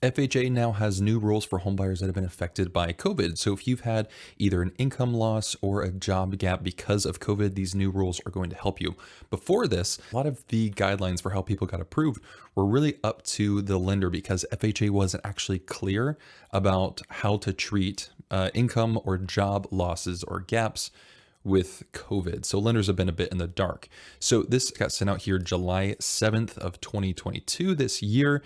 FHA now has new rules for homebuyers that have been affected by COVID. So if you've had either an income loss or a job gap because of COVID, these new rules are going to help you. Before this, a lot of the guidelines for how people got approved were really up to the lender because FHA wasn't actually clear about how to treat income or job losses or gaps with COVID. So lenders have been a bit in the dark. So this got sent out here July 7th of 2022 this year.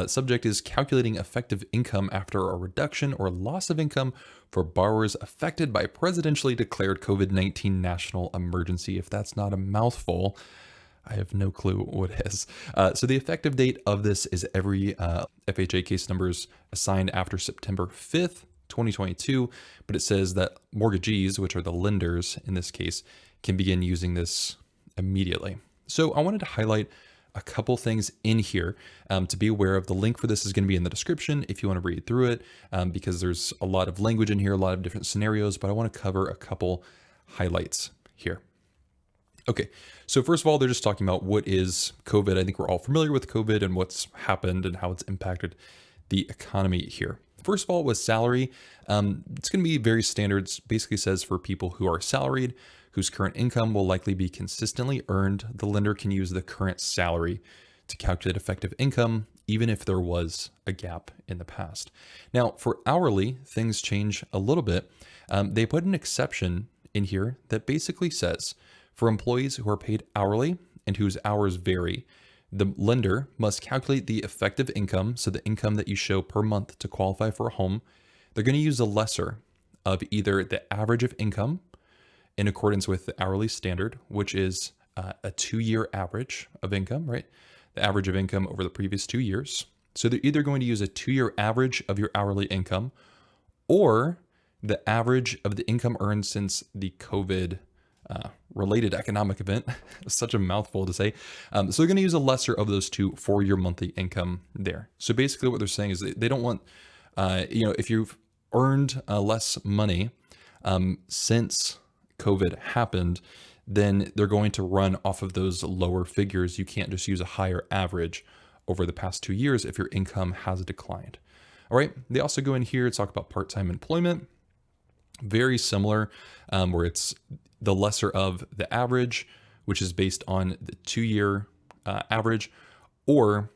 Subject is calculating effective income after a reduction or loss of income for borrowers affected by presidentially declared COVID-19 national emergency. If that's not a mouthful, I have no clue what it is. So the effective date of this is every FHA case numbers assigned after September 5th, 2022, but it says that mortgagees, which are the lenders in this case, can begin using this immediately. So I wanted to highlight a couple things in here to be aware of. The link for this is going to be in the description if you want to read through it, because there's a lot of language in here, a lot of different scenarios, but I want to cover a couple highlights here. Okay, so first of all, they're just talking about what is COVID. I think we're all familiar with COVID and what's happened and how it's impacted the economy here. First of all, with salary, it's going to be very standard. It basically says for people who are salaried, whose current income will likely be consistently earned, the lender can use the current salary to calculate effective income, even if there was a gap in the past. Now, for hourly, things change a little bit. They put an exception in here that basically says for employees who are paid hourly and whose hours vary, the lender must calculate the effective income, so the income that you show per month to qualify for a home. They're going to use a lesser of either the average of income in accordance with the hourly standard, which is a 2-year average of income, right? The average of income over the previous 2 years. So they're either going to use a 2-year average of your hourly income or the average of the income earned since the COVID related economic event. Such a mouthful to say. So they're going to use a lesser of those two for your monthly income there. So basically what they're saying is they don't want, if you've earned less money since COVID happened, then they're going to run off of those lower figures. You can't just use a higher average over the past 2 years if your income has declined. All right. They also go in here to talk about part-time employment. Very similar, where it's the lesser of the average, which is based on the 2-year average, or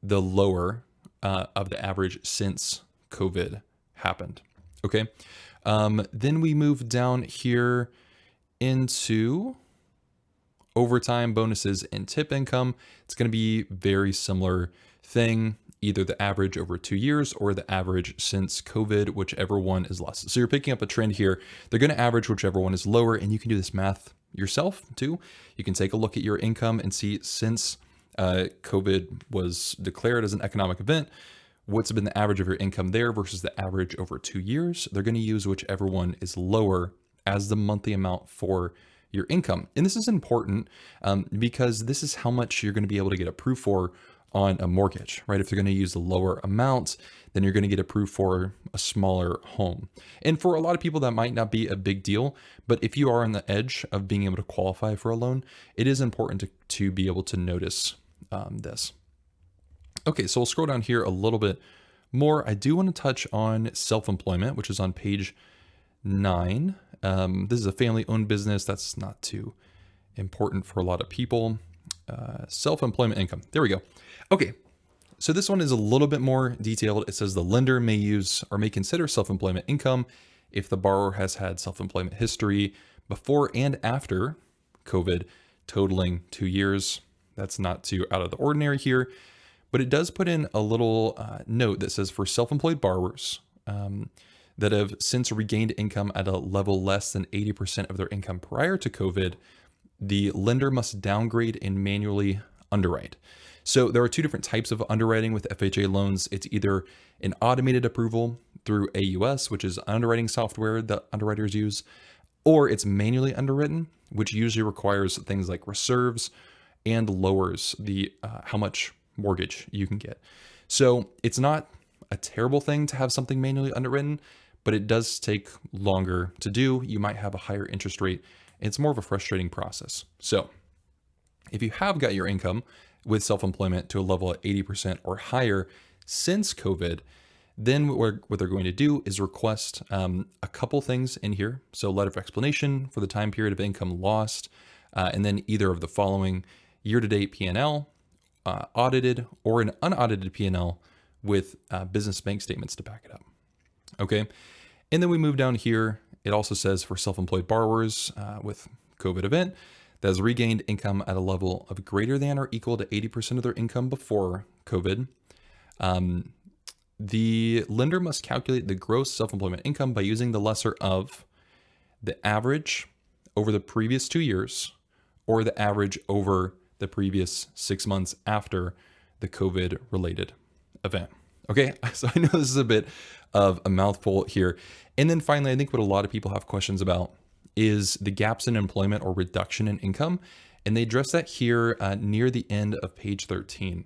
the lower of the average since COVID happened. Okay. Then we move down here into overtime, bonuses, and tip income. It's going to be very similar thing, either the average over 2 years or the average since COVID, whichever one is less. So you're picking up a trend here. They're going to average whichever one is lower, and you can do this math yourself too. You can take a look at your income and see since COVID was declared as an economic event, what's been the average of your income there versus the average over 2 years. They're going to use whichever one is lower as the monthly amount for your income. And this is important because this is how much you're going to be able to get approved for on a mortgage, right? If they're going to use the lower amount, then you're going to get approved for a smaller home. And for a lot of people, that might not be a big deal, but if you are on the edge of being able to qualify for a loan, it is important to be able to notice this. Okay, so we'll scroll down here a little bit more. I do want to touch on self-employment, which is on page 9. This is a family-owned business. That's not too important for a lot of people. Self-employment income. There we go. Okay, so this one is a little bit more detailed. It says the lender may use or may consider self-employment income if the borrower has had self-employment history before and after COVID totaling 2 years. That's not too out of the ordinary here, but it does put in a little note that says for self-employed borrowers that have since regained income at a level less than 80% of their income prior to COVID, the lender must downgrade and manually underwrite. So there are two different types of underwriting with FHA loans. It's either an automated approval through AUS, which is underwriting software that underwriters use, or it's manually underwritten, which usually requires things like reserves and lowers the how much mortgage you can get. So it's not a terrible thing to have something manually underwritten, but it does take longer to do. You might have a higher interest rate. It's more of a frustrating process. So if you have got your income with self-employment to a level at 80% or higher, since COVID, then what they're going to do is request a couple things in here. So letter of explanation for the time period of income lost, and then either of the following: year-to-date P&L, audited, or an unaudited P&L with business bank statements to back it up. Okay, and then we move down here. It also says for self-employed borrowers with COVID event that has regained income at a level of greater than or equal to 80% of their income before COVID. The lender must calculate the gross self-employment income by using the lesser of the average over the previous 2 years or the average over the previous 6 months after the COVID related event. Okay, so I know this is a bit of a mouthful here. And then finally, I think what a lot of people have questions about is the gaps in employment or reduction in income. And they address that here near the end of page 13,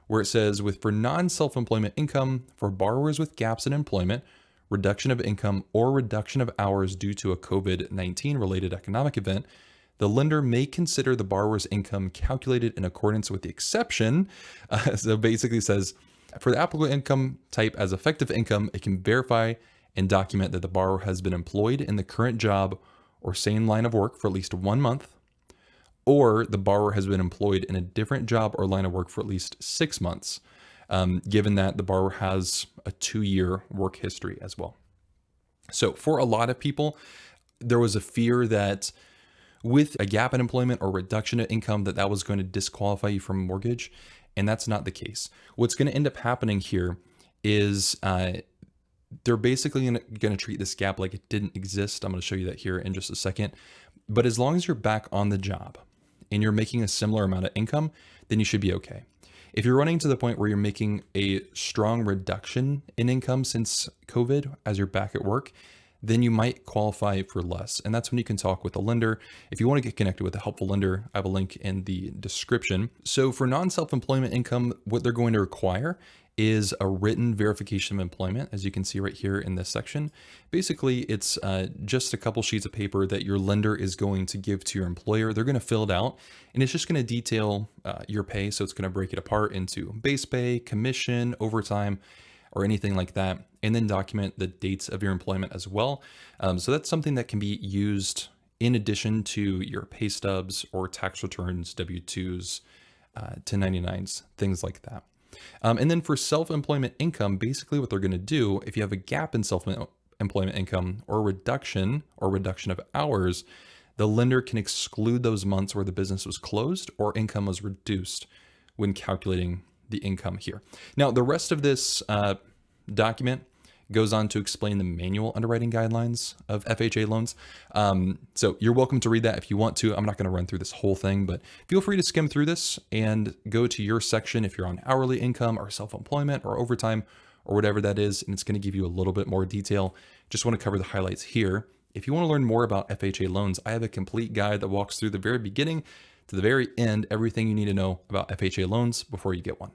where it says, for non-self-employment income for borrowers with gaps in employment, reduction of income, or reduction of hours due to a COVID-19 related economic event, the lender may consider the borrower's income calculated in accordance with the exception. So basically says, for the applicable income type as effective income, it can verify and document that the borrower has been employed in the current job or same line of work for at least 1 month, or the borrower has been employed in a different job or line of work for at least 6 months, given that the borrower has a 2-year work history as well. So for a lot of people, there was a fear that with a gap in employment or reduction in income, that was going to disqualify you from a mortgage. And that's not the case. What's going to end up happening here is they're basically going to treat this gap like it didn't exist. I'm going to show you that here in just a second. But as long as you're back on the job and you're making a similar amount of income, then you should be okay. If you're running to the point where you're making a strong reduction in income since COVID as you're back at work, then you might qualify for less. And that's when you can talk with a lender. If you want to get connected with a helpful lender, I have a link in the description. So for non-self-employment income, what they're going to require is a written verification of employment, as you can see right here in this section. Basically, it's just a couple sheets of paper that your lender is going to give to your employer. They're going to fill it out, and it's just going to detail your pay. So it's going to break it apart into base pay, commission, overtime, or anything like that, and then document the dates of your employment as well. So that's something that can be used in addition to your pay stubs or tax returns, W-2s, 1099s, things like that. And then for self-employment income, basically what they're going to do, if you have a gap in self-employment income or reduction of hours, the lender can exclude those months where the business was closed or income was reduced when calculating the income here. Now, the rest of this document goes on to explain the manual underwriting guidelines of FHA loans. So you're welcome to read that if you want to. I'm not going to run through this whole thing, but feel free to skim through this and go to your section if you're on hourly income or self-employment or overtime or whatever that is, and it's going to give you a little bit more detail. Just want to cover the highlights here. If you want to learn more about FHA loans, I have a complete guide that walks through the very beginning to the very end, everything you need to know about FHA loans before you get one.